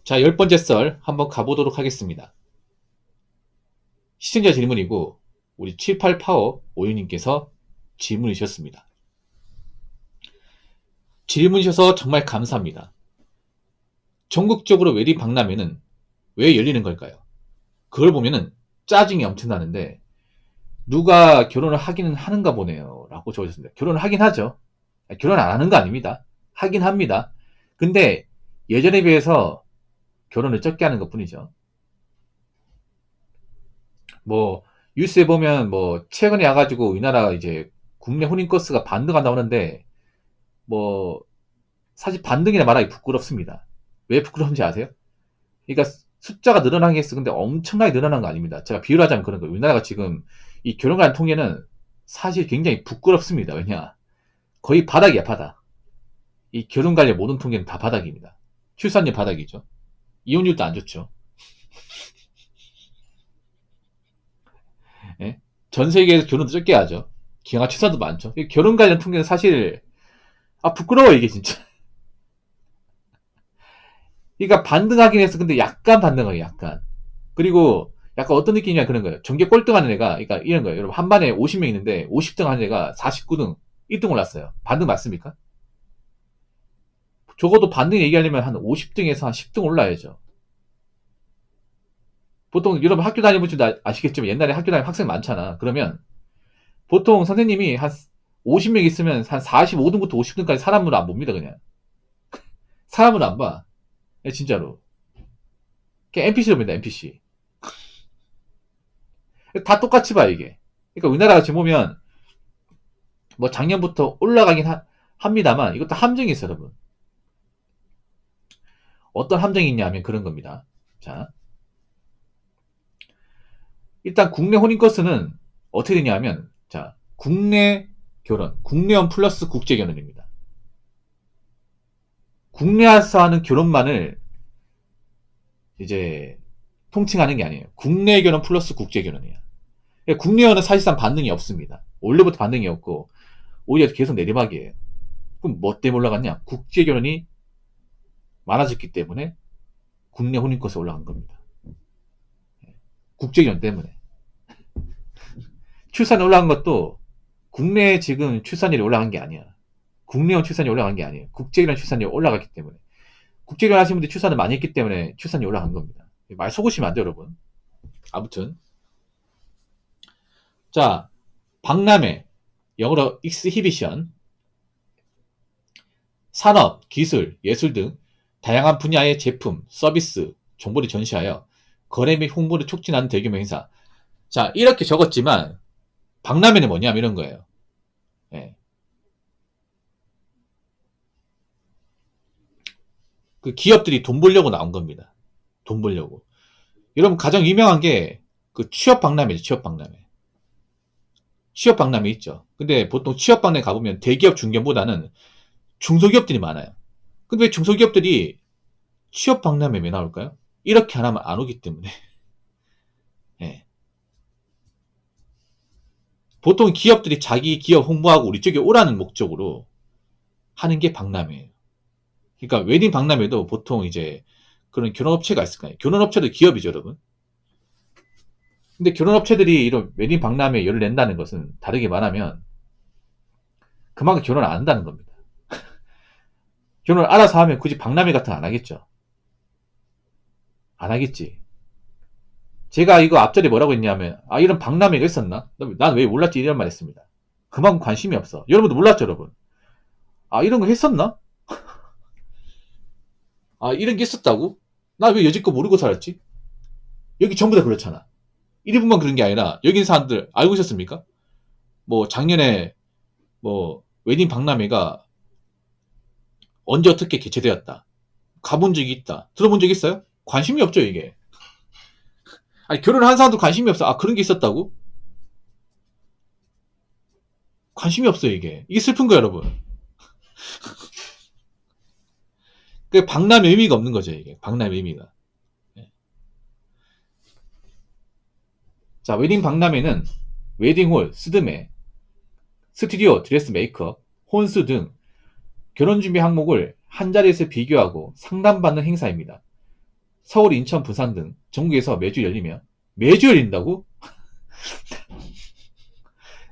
자, 10번째 썰 한번 가보도록 하겠습니다. 시청자 질문이고 우리 78파워 오유님께서 질문을 주셨습니다. 질문 주셔서 정말 감사합니다. 전국적으로 웨딩 박람회는 왜 열리는 걸까요? 그걸 보면은 짜증이 엄청나는데 누가 결혼을 하기는 하는가 보네요 라고 적으셨습니다. 결혼을 하긴 하죠. 결혼 안 하는 거 아닙니다. 하긴 합니다. 근데 예전에 비해서 결혼을 적게 하는 것 뿐이죠. 뭐 뉴스에 보면 뭐 최근에 와가지고 우리나라 이제 국내 혼인 건수가 반등한다고 하는데 뭐 사실 반등이라 말하기 부끄럽습니다. 왜 부끄러운지 아세요? 그러니까 숫자가 늘어나긴 했어. 근데 엄청나게 늘어난 거 아닙니다. 제가 비유를 하자면 그런 거예요. 우리나라가 지금 이 결혼관 통계는 사실 굉장히 부끄럽습니다. 왜냐? 거의 바닥이야, 바닥. 이 결혼 관련 모든 통계는 다 바닥입니다. 출산율 바닥이죠. 이혼율도 안 좋죠. 예? 전 세계에서 결혼도 적게 하죠. 기형아 출산도 많죠. 결혼 관련 통계는 사실 부끄러워 이게 진짜. 그러니까 반등하긴 했어. 근데 약간 반등하게 약간. 그리고 약간 어떤 느낌이냐 그런 거예요. 전교 꼴등하는 애가 그러니까 이런 거예요. 여러분 한 반에 50명 있는데 50등 하는 애가 49등 1등 올랐어요. 반등 맞습니까? 적어도 반등 얘기하려면 한 50등에서 한 10등 올라야죠. 보통 여러분 학교 다니면 아시겠지만 옛날에 학교 다니면 학생 많잖아. 그러면 보통 선생님이 한 50명 있으면 한 45등부터 50등까지 사람으로 안 봅니다. 그냥 사람으로 안 봐. 진짜로. 그냥 NPC로 봅니다. NPC. 다 똑같이 봐 이게. 그러니까 우리나라가 지금 보면 뭐 작년부터 올라가긴 합니다만 이것도 함정이 있어요, 여러분. 어떤 함정이 있냐면 그런 겁니다. 자, 일단 국내 혼인 건수는 어떻게 되냐면 자, 국내 결혼, 국내혼 플러스 국제 결혼입니다. 국내에서 하는 결혼만을 이제 통칭하는 게 아니에요. 국내 결혼 플러스 국제 결혼이에요. 국내혼은 사실상 반등이 없습니다. 원래부터 반등이 없고 오히려 계속 내리막이에요. 그럼 뭐 때문에 올라갔냐? 국제 결혼이 많아졌기 때문에 국내 혼인 건수 올라간 겁니다. 국제 결혼 때문에. 출산이 올라간 것도 국내 지금 출산율이 올라간 게 아니야. 국내혼 출산율이 올라간 게 아니에요. 국제 결혼 출산율이 올라갔기 때문에. 국제 결혼 하신 분들이 출산을 많이 했기 때문에 출산이 올라간 겁니다. 말 속으시면 안 돼요, 여러분. 아무튼. 자, 박람회, 영어로 익스히비션, 산업, 기술, 예술 등 다양한 분야의 제품, 서비스, 정보를 전시하여 거래 및 홍보를 촉진하는 대규모 행사. 자, 이렇게 적었지만 박람회는 뭐냐면 이런 거예요. 예. 그 기업들이 돈 벌려고 나온 겁니다. 돈 벌려고. 여러분 가장 유명한 게 그 취업 박람회죠. 취업 박람회. 취업 박람회 있죠. 근데 보통 취업 박람회 가보면 대기업 중견보다는 중소기업들이 많아요. 근데 왜 중소기업들이 취업 박람회 왜 나올까요? 이렇게 안 하면 안 오기 때문에. 예. 보통 기업들이 자기 기업 홍보하고 우리 쪽에 오라는 목적으로 하는 게 박람회예요. 그러니까 웨딩 박람회도 보통 이제 그런 결혼업체가 있을 거예요. 결혼업체도 기업이죠, 여러분. 근데 결혼업체들이 이런 웨딩 박람회에 열을 낸다는 것은 다르게 말하면 그만큼 결혼 안 한다는 겁니다. 결혼을 알아서 하면 굳이 박람회 같은 거 안 하겠죠. 안 하겠지. 제가 이거 앞자리에 뭐라고 했냐면 이런 박람회가 있었나? 난 왜 몰랐지? 이런 말 했습니다. 그만큼 관심이 없어. 여러분도 몰랐죠, 여러분? 이런 거 했었나? 이런 게 있었다고? 나 왜 여지껏 모르고 살았지? 여기 전부 다 그렇잖아. 일부만 그런 게 아니라 여기 있는 사람들 알고 있었습니까? 뭐 작년에 뭐 웨딩 박람회가 언제 어떻게 개최되었다. 가본 적이 있다. 들어본 적 있어요? 관심이 없죠, 이게. 결혼한 사람도 관심이 없어. 그런 게 있었다고? 관심이 없어요, 이게. 이게 슬픈 거예요, 여러분. 그 박람회 의미가 없는 거죠, 이게. 박람회 의미가. 자, 웨딩 박람회는 웨딩홀, 스드메, 스튜디오, 드레스 메이크업, 혼수 등 결혼 준비 항목을 한 자리에서 비교하고 상담받는 행사입니다. 서울, 인천, 부산 등 전국에서 매주 열리며 매주 열린다고?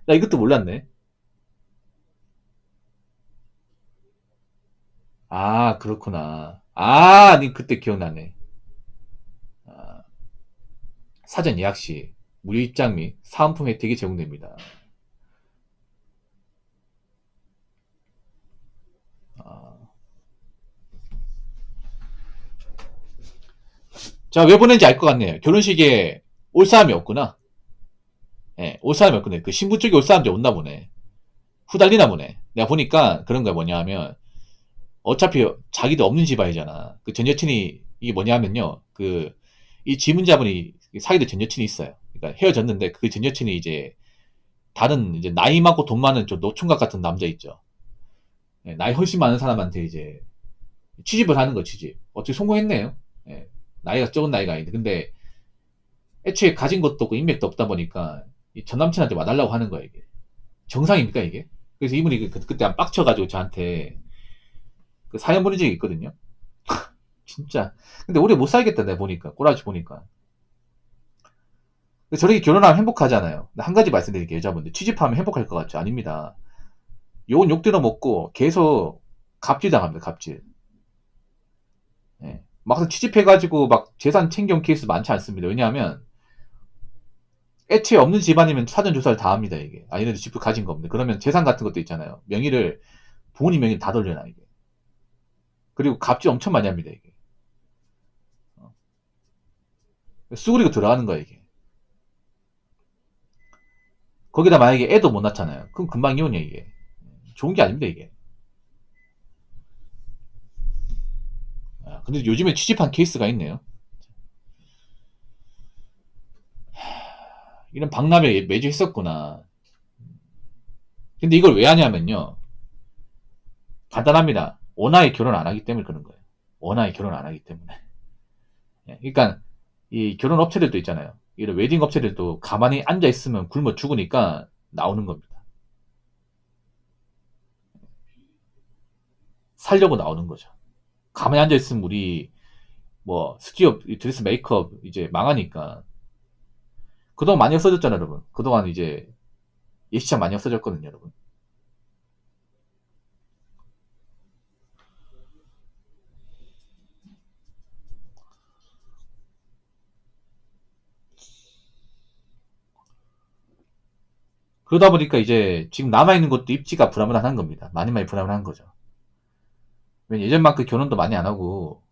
나 이것도 몰랐네. 아, 그렇구나. 아, 니 그때 기억나네. 아, 사전 예약 시 무료 입장 및 사은품 혜택이 제공됩니다. 아, 자, 왜 보낸지 알 것 같네요. 결혼식에 올 사람이 없구나. 예, 올 사람이 없구나. 그 신부 쪽에 올 사람들이 없나 보네. 후달리나 보네. 내가 보니까 그런 거야 뭐냐 하면, 어차피 자기도 없는 집안이잖아. 그 전 여친이, 이게 뭐냐 하면요. 이 지문자분이 사귀던 전 여친이 있어요. 그러니까 헤어졌는데 그 전 여친이 이제 다른 이제 나이 많고 돈 많은 좀 노총각 같은 남자 있죠. 예, 나이 훨씬 많은 사람한테 이제 취집을 하는 거 취집. 어떻게 성공했네요. 예, 나이가 적은 나이가 아닌데. 근데 애초에 가진 것도 없고 인맥도 없다 보니까 이 전 남친한테 와달라고 하는 거야 이게. 정상입니까 이게? 그래서 이분이 그때 한 빡쳐가지고 저한테 그 사연 보낸 적이 있거든요. 진짜. 근데 오래 못 살겠다 내가 보니까 꼬라지 보니까. 저렇게 결혼하면 행복하잖아요. 근데 한 가지 말씀드릴게요 여자분들. 취집하면 행복할 것 같죠? 아닙니다. 욕은 욕 들어먹고 계속 갑질 당합니다. 갑질. 예. 막상 취집해가지고 막 재산 챙겨온 케이스 많지 않습니다. 왜냐하면 애초에 없는 집안이면 사전 조사를 다 합니다. 이게. 아 얘네들 집도 가진 거 없네. 그러면 재산 같은 것도 있잖아요. 명의를 부모님 명의를 다 돌려놔 이게. 그리고 갑질 엄청 많이 합니다. 이게. 쑥그리고 들어가는 거야 이게. 거기다 만약에 애도 못 낳잖아요. 그럼 금방 이혼이야 이게. 좋은 게 아닙니다 이게. 아, 근데 요즘에 취집한 케이스가 있네요. 이런 박람회 매주 했었구나. 근데 이걸 왜 하냐면요. 간단합니다. 원하에 결혼 안 하기 때문에 그런 거예요. 원하에 결혼 안 하기 때문에. 예, 그러니까 이 결혼 업체들도 있잖아요. 이런 웨딩 업체들도 가만히 앉아 있으면 굶어 죽으니까 나오는 겁니다. 살려고 나오는 거죠. 가만히 앉아 있으면 우리 뭐 스튜디오 드레스 메이크업 이제 망하니까. 그동안 많이 없어졌잖아요, 여러분. 그동안 이제 예시장 많이 없어졌거든요, 여러분. 그러다 보니까 이제 지금 남아있는 것도 입지가 불안불안한 겁니다. 많이 많이 불안한 거죠. 왜냐 예전만큼 결혼도 많이 안 하고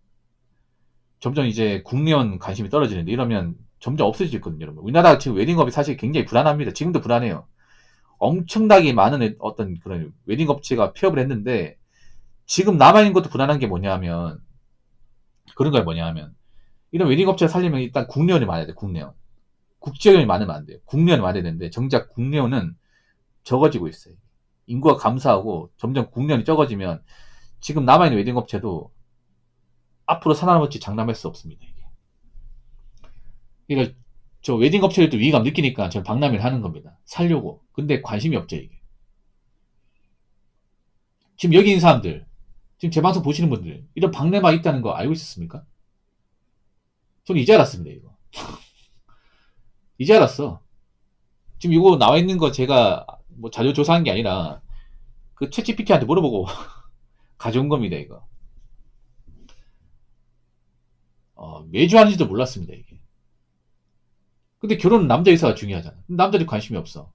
점점 이제 국내연 관심이 떨어지는데 이러면 점점 없어질 거거든요, 여러분. 우리나라 지금 웨딩업이 사실 굉장히 불안합니다. 지금도 불안해요. 엄청나게 많은 어떤 그런 웨딩 업체가 폐업을 했는데 지금 남아있는 것도 불안한 게 뭐냐 하면 그런 거야 뭐냐 하면 이런 웨딩 업체를 살리면 일단 국내연이 많아야 돼, 국내연. 국제연이 많으면 안 돼요. 국내연이 많아야 되는데 정작 국내연은 적어지고 있어요. 인구가 감소하고 점점 국내연이 적어지면 지금 남아있는 웨딩 업체도 앞으로 살아남을지 장담할 수 없습니다. 이게. 그러니까 저 웨딩 업체들도 위기감 느끼니까 저는 박람회를 하는 겁니다. 살려고. 근데 관심이 없죠 이게. 지금 여기 있는 사람들, 지금 제 방송 보시는 분들 이런 박람회가 있다는 거 알고 있었습니까? 저는 이제 알았습니다 이거. 이제 알았어. 지금 이거 나와 있는 거 제가 뭐 자료 조사한 게 아니라 그 챗GPT한테 물어보고 가져온 겁니다 이거. 매주 하는지도 몰랐습니다 이게. 근데 결혼은 남자 의사가 중요하잖아. 남자들이 관심이 없어.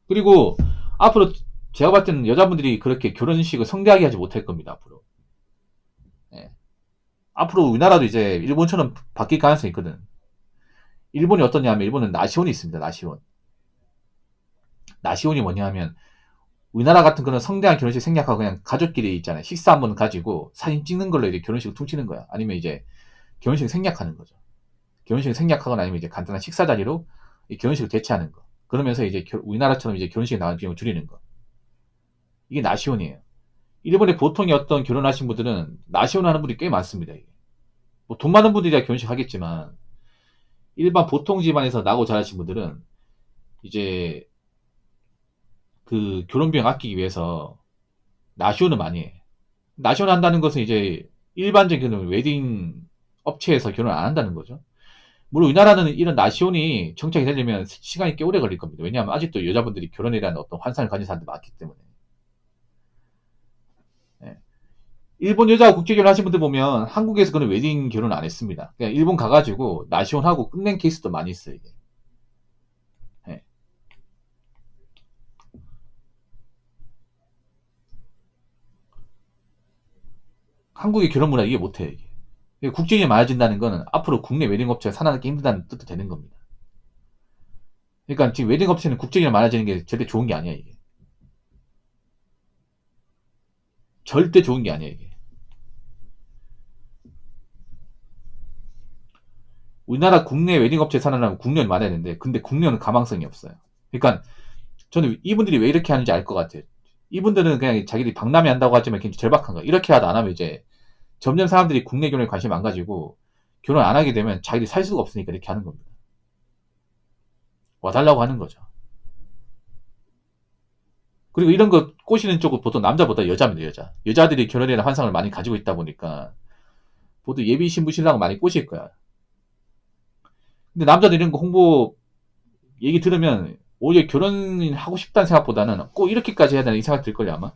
그리고 앞으로 제가 봤을 때는 여자분들이 그렇게 결혼식을 성대하게 하지 못할 겁니다 앞으로. 예. 앞으로 우리나라도 이제 일본처럼 바뀔 가능성이 있거든. 일본이 어떠냐면 일본은 나시혼이 있습니다. 나시혼. 나시혼이 뭐냐 하면 우리나라 같은 그런 성대한 결혼식 생략하고 그냥 가족끼리 있잖아요. 식사 한번 가지고 사진 찍는 걸로 이제 결혼식을 퉁치는 거야. 아니면 이제 결혼식을 생략하는 거죠. 결혼식을 생략하거나 아니면 이제 간단한 식사 자리로 이 결혼식을 개최하는 거. 그러면서 이제 우리나라처럼 이제 결혼식에 나가는 비용을 줄이는 거. 이게 나시혼이에요. 일본의 보통의 어떤 결혼하신 분들은 나시혼 하는 분들이 꽤 많습니다. 이게. 뭐 돈 많은 분들이야 결혼식 하겠지만 일반 보통 집안에서 나고 자라신 분들은 이제 그 결혼 비용 아끼기 위해서 나시혼을 많이 해. 나시혼 한다는 것은 이제 일반적인 웨딩 업체에서 결혼을 안 한다는 거죠. 물론 우리나라는 이런 나시혼이 정착이 되려면 시간이 꽤 오래 걸릴 겁니다. 왜냐하면 아직도 여자분들이 결혼에 대한 어떤 환상을 가진 사람들이 많기 때문에. 예. 일본 여자하고 국제결혼 하신 분들 보면 한국에서 그런 웨딩 결혼 안 했습니다. 그냥 일본 가가지고 나시혼하고 끝낸 케이스도 많이 있어요. 이게. 예. 한국의 결혼 문화 이해 못해요. 이게. 국제결혼이 많아진다는 거는 앞으로 국내 웨딩 업체가 살아남기 힘들다는 뜻도 되는 겁니다. 그러니까 지금 웨딩 업체는 국제결혼이 많아지는 게 절대 좋은 게 아니야 이게. 절대 좋은 게 아니야 이게. 우리나라 국내 웨딩 업체 살아나면 국내는 많아야 되는데 근데 국내는 가망성이 없어요. 그러니까 저는 이분들이 왜 이렇게 하는지 알 것 같아요. 이분들은 그냥 자기들이 박람회 한다고 하지만 굉장히 절박한 거야. 이렇게 하다 안 하면 이제 점점 사람들이 국내 결혼에 관심 안 가지고 결혼 안 하게 되면 자기들이 살 수가 없으니까 이렇게 하는 겁니다. 와달라고 하는 거죠. 그리고 이런 거 꼬시는 쪽은 보통 남자보다 여자입니다, 여자. 여자들이 결혼에 대한 환상을 많이 가지고 있다 보니까 보통 예비 신부 신랑을 많이 꼬실 거야. 근데 남자들 이런 거 홍보 얘기 들으면 오히려 결혼하고 싶다는 생각보다는 꼭 이렇게까지 해야 되나 이 생각 들걸요, 아마.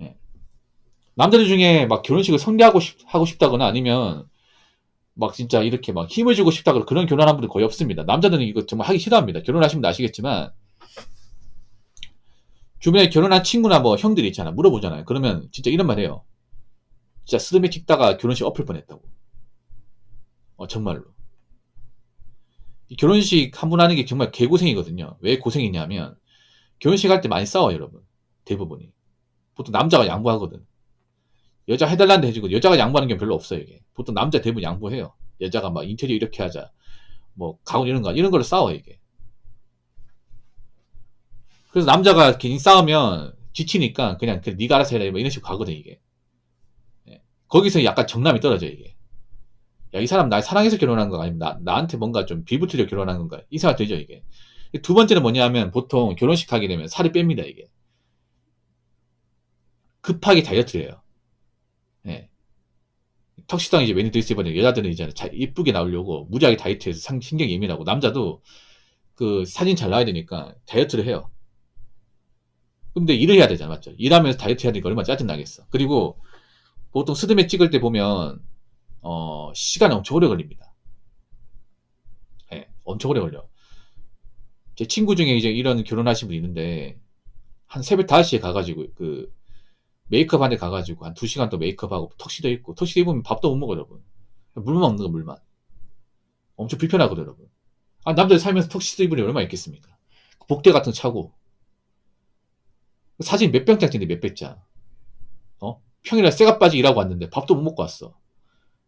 예. 남자들 중에 막 결혼식을 하고 싶다거나 아니면 막 진짜 이렇게 막 힘을 주고 싶다거나 그런 결혼한 분들 거의 없습니다. 남자들은 이거 정말 하기 싫어합니다. 결혼하시면 아시겠지만 주변에 결혼한 친구나 뭐 형들이 있잖아. 물어보잖아요. 그러면 진짜 이런 말 해요. 진짜 스드메 찍다가 결혼식 엎을 뻔했다고. 정말로. 이 결혼식 한 번 하는 게 정말 개고생이거든요. 왜 고생이냐면 결혼식 할 때 많이 싸워요, 여러분. 대부분이. 보통 남자가 양보하거든. 여자 해달라는데 해주고 여자가 양보하는 게 별로 없어요, 이게. 보통 남자 대부분 양보해요. 여자가 막 인테리어 이렇게 하자. 뭐 가gun 이런 걸로 싸워 이게. 그래서 남자가 괜히 싸우면 지치니까 그냥 네가 알아서 해라 뭐 이런 식으로 가거든 이게. 예. 거기서 약간 정남이 떨어져 이게. 야, 이 사람 날 사랑해서 결혼한 거 아니면 나한테 뭔가 좀 빌붙이려 결혼한 건가? 이 생각 들죠 이게. 두 번째는 뭐냐면 보통 결혼식 하게 되면 살이 뺍니다 이게. 급하게 다이어트를 해요. 예. 턱시당 이제 웨딩드레스 입었는데 여자들은 이제 이쁘게 나오려고 무지하게 다이어트해서 신경이 예민하고 남자도 그 사진 잘 나와야 되니까 다이어트를 해요. 근데 일을 해야 되잖아, 맞죠? 일하면서 다이어트 해야 되니까 얼마나 짜증나겠어. 그리고 보통 스드메 찍을 때 보면 시간이 엄청 오래 걸립니다. 예, 엄청 오래 걸려. 제 친구 중에 이제 이런 결혼하신 분 있는데 한 새벽 5시에 가가지고 그 메이크업 한데 가가지고 한 2시간 또 메이크업하고 턱시도 입고 턱시도 입으면 밥도 못 먹어요, 여러분. 물만 먹는 거 물만. 엄청 불편하거든요, 여러분. 남자들 살면서 턱시도 입으니 얼마나 있겠습니까? 복대 같은 거 차고 사진 몇 병장 찍는데 몇 백장. 평일날 쇠가 빠지 일하고 왔는데 밥도 못 먹고 왔어.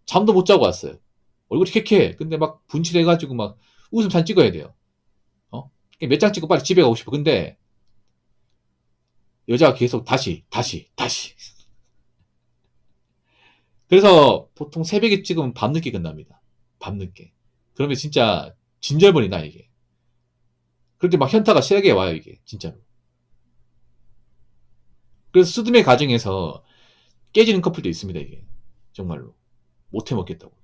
잠도 못 자고 왔어요. 얼굴이 쾌쾌해. 근데 막 분칠해가지고 막 웃음 사진 찍어야 돼요. 몇 장 찍고 빨리 집에 가고 싶어. 근데 여자가 계속 다시. 그래서 보통 새벽에 찍으면 밤늦게 끝납니다. 밤늦게. 그러면 진짜 진절머리 나 이게. 그럴 때 막 현타가 세게 와요 이게 진짜로. 그래서 스드메 과정에서 깨지는 커플도 있습니다 이게. 정말로. 못 해먹겠다고.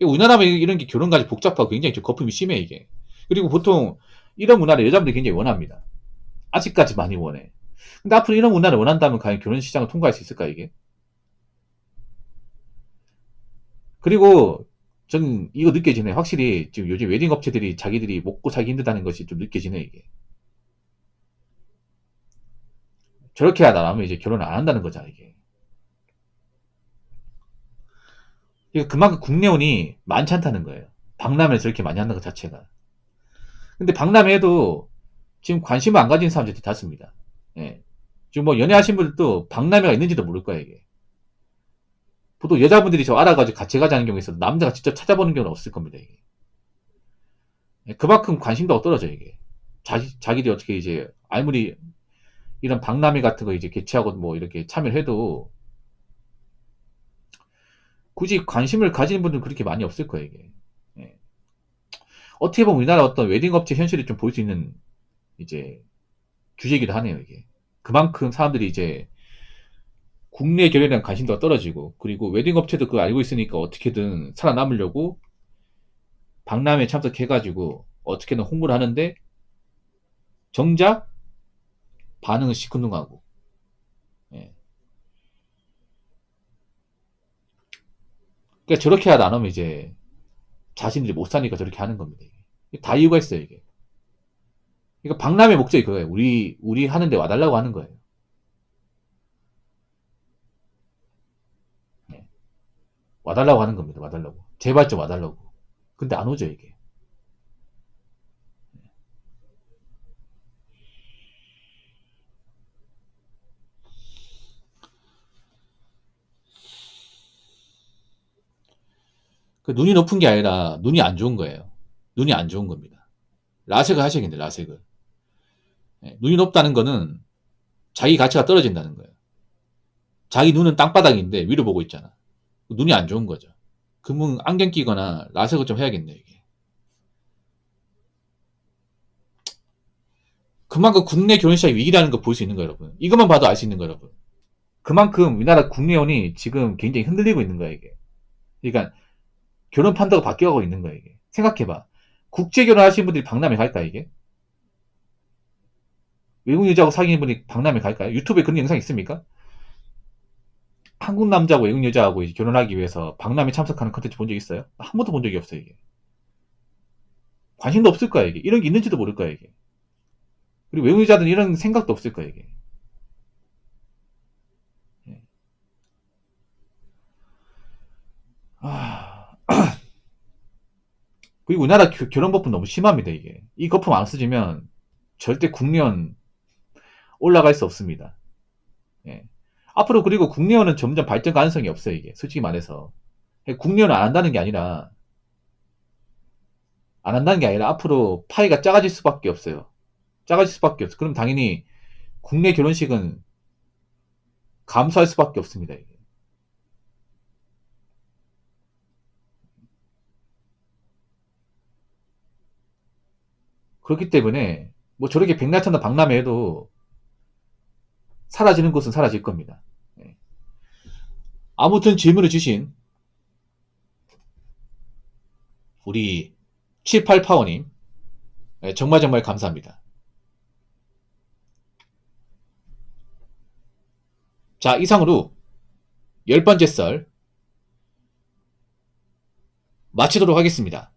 우리나라면 이런 게 결혼까지 복잡하고 굉장히 좀 거품이 심해 이게. 그리고 보통 이런 문화를 여자분들이 굉장히 원합니다. 아직까지 많이 원해. 근데 앞으로 이런 문화를 원한다면 과연 결혼 시장을 통과할 수 있을까 이게? 그리고 전 이거 느껴지네. 확실히 지금 요즘 웨딩 업체들이 자기들이 먹고 살기 힘들다는 것이 좀 느껴지네 이게. 저렇게 하다 나면 이제 결혼을 안 한다는 거잖아 이게. 이거 그만큼 국내혼이 많지 않다는 거예요. 박람회를 저렇게 많이 한다는 것 자체가. 근데 박람회에도 지금 관심을 안 가진 사람들이 닿습니다. 예. 지금 뭐 연애하신 분들도 박람회가 있는지도 모를 거예요 이게. 보통 여자분들이 저 알아가지고 같이 가자는 경우에 있어도 남자가 직접 찾아보는 경우는 없을 겁니다 이게. 예, 그만큼 관심도가 떨어져요 이게. 자기들이 어떻게 이제 아무리 이런 박람회 같은 거 이제 개최하고 뭐 이렇게 참여를 해도 굳이 관심을 가지는 분들은 그렇게 많이 없을 거예요 이게. 예. 어떻게 보면 우리나라 어떤 웨딩 업체 현실이 좀 보일 수 있는 이제 주제이기도 하네요 이게. 그만큼 사람들이 이제 국내 결혼에 대한 관심도가 떨어지고, 그리고 웨딩 업체도 그거 알고 있으니까 어떻게든 살아남으려고 박람회 참석해가지고 어떻게든 홍보를 하는데, 정작 반응은 시큰둥하고. 예. 그러니까 저렇게 하다 안 하면 이제 자신들이 못 사니까 저렇게 하는 겁니다. 이게 다 이유가 있어요, 이게. 그러니까 박람회 목적이 그거예요. 우리 하는데 와달라고 하는 거예요. 예. 와달라고 하는 겁니다. 와달라고. 제발 좀 와달라고. 근데 안 오죠, 이게. 그 눈이 높은 게 아니라 눈이 안 좋은 거예요. 눈이 안 좋은 겁니다. 라섹을 하셔야겠네, 라섹을. 예. 눈이 높다는 거는 자기 가치가 떨어진다는 거예요. 자기 눈은 땅바닥인데 위로 보고 있잖아. 눈이 안 좋은 거죠. 그러면 안경 끼거나 라섹을 좀 해야겠네, 이게. 그만큼 국내 결혼 시장이 위기라는 거 볼 수 있는 거예요, 여러분. 이것만 봐도 알 수 있는 거예요, 여러분. 그만큼 우리나라 국내혼이 지금 굉장히 흔들리고 있는 거예요, 이게. 그러니까 결혼 판도가 바뀌어가고 있는 거예요, 이게. 생각해봐. 국제 결혼하시는 분들이 박람회 갈까, 이게? 외국 여자하고 사귀는 분이 박람회 갈까요? 유튜브에 그런 영상 있습니까? 한국 남자하고 외국 여자하고 이제 결혼하기 위해서 박람회 참석하는 컨텐츠 본 적 있어요? 한 번도 본 적이 없어요, 이게. 관심도 없을 거야, 이게. 이런 게 있는지도 모를 거야, 이게. 그리고 외국 여자들은 이런 생각도 없을 거야, 이게. 예. 아, 그리고 우리나라 결혼 거품 너무 심합니다, 이게. 이 거품 안 없어지면 절대 국내혼 올라갈 수 없습니다. 예. 앞으로 그리고 국내혼은 점점 발전 가능성이 없어요, 이게. 솔직히 말해서. 국내혼을 안 한다는 게 아니라, 안 한다는 게 아니라 앞으로 파이가 작아질 수밖에 없어요. 작아질 수밖에 없어. 그럼 당연히 국내 결혼식은 감소할 수밖에 없습니다, 이게. 그렇기 때문에 뭐 저렇게 백날천도 박람회 해도 사라지는 곳은 사라질 겁니다. 예. 아무튼 질문을 주신 우리 78파워님, 정말 정말 감사합니다. 자, 이상으로 10번째 썰 마치도록 하겠습니다.